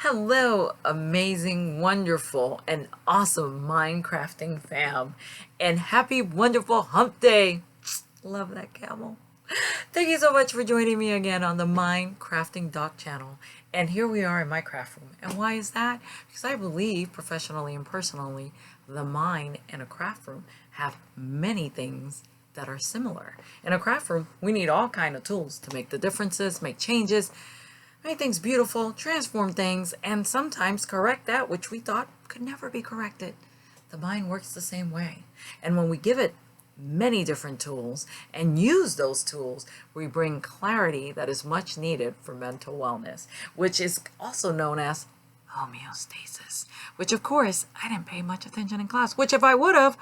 Hello, amazing, wonderful, and awesome Minecrafting fam. And happy, wonderful hump day. Love that camel. Thank you so much for joining me again on the Minecrafting Doc channel. And here we are in my craft room. And why is that? Because I believe, professionally and personally, the mine and a craft room have many things that are similar. In a craft room, we need all kind of tools to make the differences, make changes, make things beautiful, transform things, and sometimes correct that which we thought could never be corrected. The mind works the same way. And when we give it many different tools and use those tools, we bring clarity that is much needed for mental wellness, which is also known as homeostasis, which of course I didn't pay much attention in class, which if I would have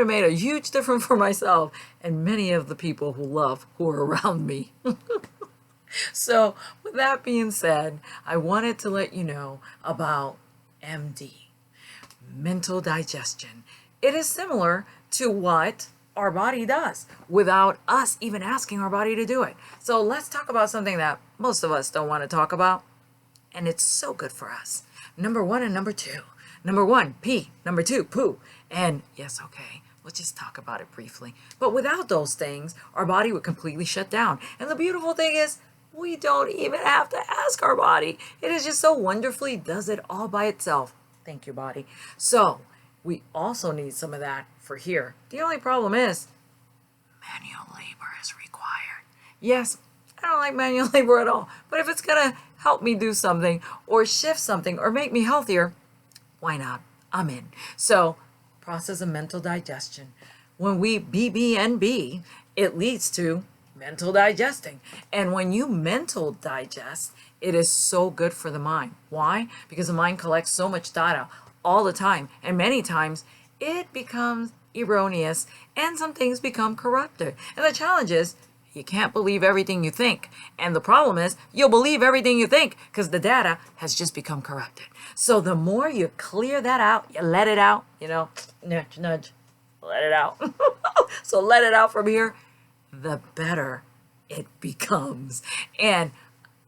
made a huge difference for myself and many of the people who are around me. So with that being said, I wanted to let you know about MD, mental digestion. It is similar to what our body does without us even asking our body to do it. So let's talk about something that most of us don't want to talk about, and it's so good for us. Number one and number two. Number one, pee. Number two, poo. And yes, okay, let's just talk about it briefly. But without those things, our body would completely shut down. And the beautiful thing is, we don't even have to ask our body. It is just so wonderfully does it all by itself. Thank you, body. So we also need some of that for here. The only problem is manual labor is required. Yes, I don't like manual labor at all. But if it's going to help me do something or shift something or make me healthier, why not? I'm in. So process of mental digestion. When we BBNB, it leads to mental digesting. And when you mental digest, it is so good for the mind. Why? Because the mind collects so much data all the time. And many times it becomes erroneous and some things become corrupted. And the challenge is you can't believe everything you think. And the problem is you'll believe everything you think because the data has just become corrupted. So the more you clear that out, you let it out, nudge, nudge, let it out. So let it out from here, the better it becomes. And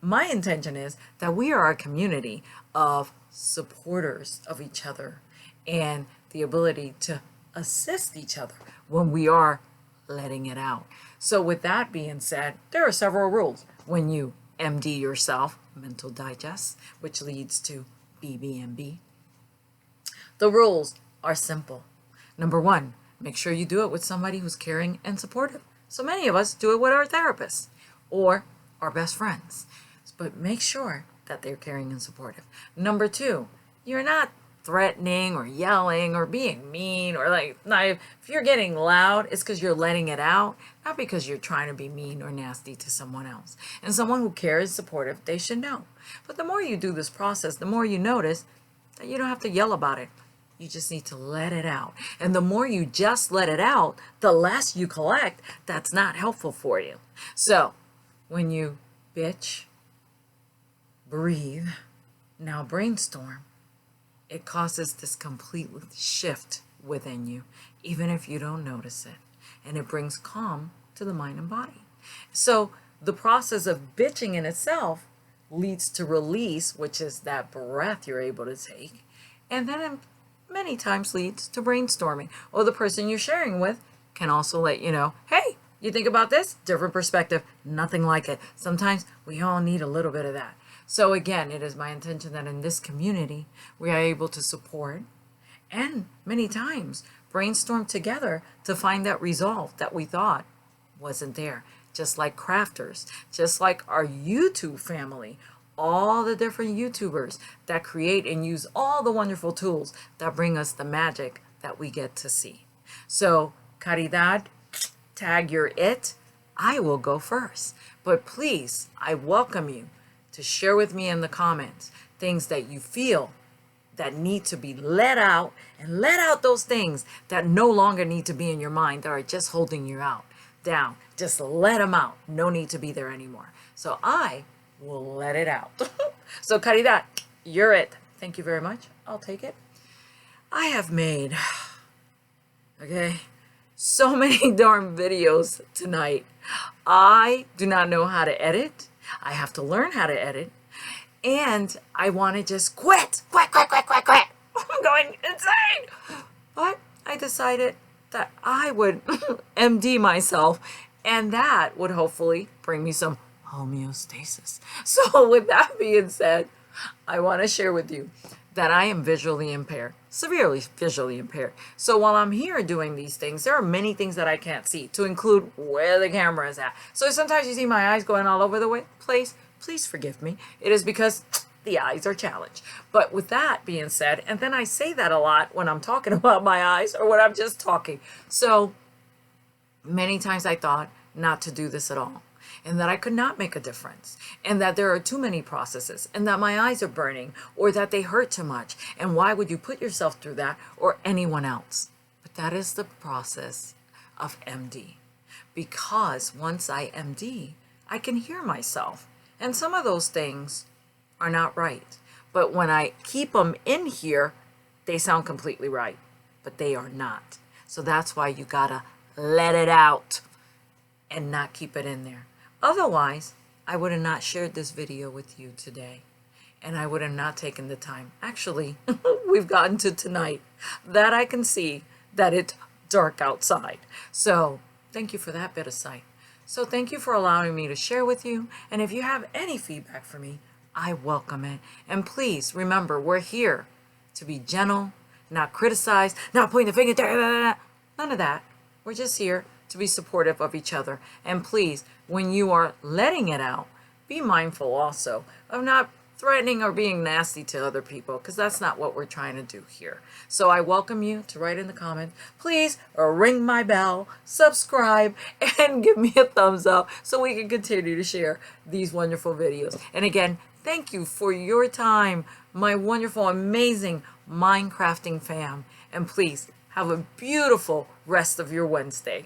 my intention is that we are a community of supporters of each other and the ability to assist each other when we are letting it out. So with that being said, there are several rules when you MD yourself, mental digest, which leads to BBNB. The rules are simple. Number one, make sure you do it with somebody who's caring and supportive. So many of us do it with our therapists or our best friends, but make sure that they're caring and supportive. Number two, you're not threatening or yelling or being mean or if you're getting loud, it's because you're letting it out, not because you're trying to be mean or nasty to someone else. And someone who cares and supportive, they should know. But the more you do this process, the more you notice that you don't have to yell about it. You just need to let it out. And the more you just let it out, the less you collect that's not helpful for you. So when you bitch, breathe, now brainstorm, it causes this complete shift within you, even if you don't notice it. And it brings calm to the mind and body. So the process of bitching in itself leads to release, which is that breath you're able to take. And then many times leads to brainstorming. Or the person you're sharing with can also let you know, hey, you think about this? Different perspective, nothing like it. Sometimes we all need a little bit of that. So again, it is my intention that in this community, we are able to support and many times brainstorm together to find that resolve that we thought wasn't there. Just like crafters, just like our YouTube family, all the different YouTubers that create and use all the wonderful tools that bring us the magic that we get to see. So, Caridad, tag your it. I will go first. But please, I welcome you to share with me in the comments things that you feel that need to be let out, and let out those things that no longer need to be in your mind that are just holding you down. Just let them out. No need to be there anymore. So I will let it out. So Caridad, you're it. Thank you very much. I'll take it. I have made, so many darn videos tonight. I do not know how to edit. I have to learn how to edit. And I want to just quit. I'm going insane. But I decided that I would MD myself, and that would hopefully bring me some homeostasis. So with that being said, I want to share with you that I am visually impaired, severely visually impaired. So while I'm here doing these things, there are many things that I can't see, to include where the camera is at. So sometimes you see my eyes going all over the place. Please forgive me. It is because the eyes are challenged. But with that being said, and then I say that a lot when I'm talking about my eyes or when I'm just talking. So many times I thought not to do this at all, and that I could not make a difference, and that there are too many processes, and that my eyes are burning, or that they hurt too much. And why would you put yourself through that, or anyone else? But that is the process of MD. Because once I MD, I can hear myself. And some of those things are not right. But when I keep them in here, they sound completely right. But they are not. So that's why you gotta let it out and not keep it in there. Otherwise, I would have not shared this video with you today. And I would have not taken the time. Actually, we've gotten to tonight that I can see that it's dark outside. So thank you for that bit of sight. So thank you for allowing me to share with you. And if you have any feedback for me, I welcome it. And please remember, we're here to be gentle, not criticize, not pointing the finger there, none of that. We're just here to be supportive of each other. And please, when you are letting it out, be mindful also of not threatening or being nasty to other people, because that's not what we're trying to do here. So I welcome you to write in the comments. Please ring my bell, subscribe, and give me a thumbs up so we can continue to share these wonderful videos. And again, thank you for your time, my wonderful, amazing Minecrafting fam. And please have a beautiful rest of your Wednesday.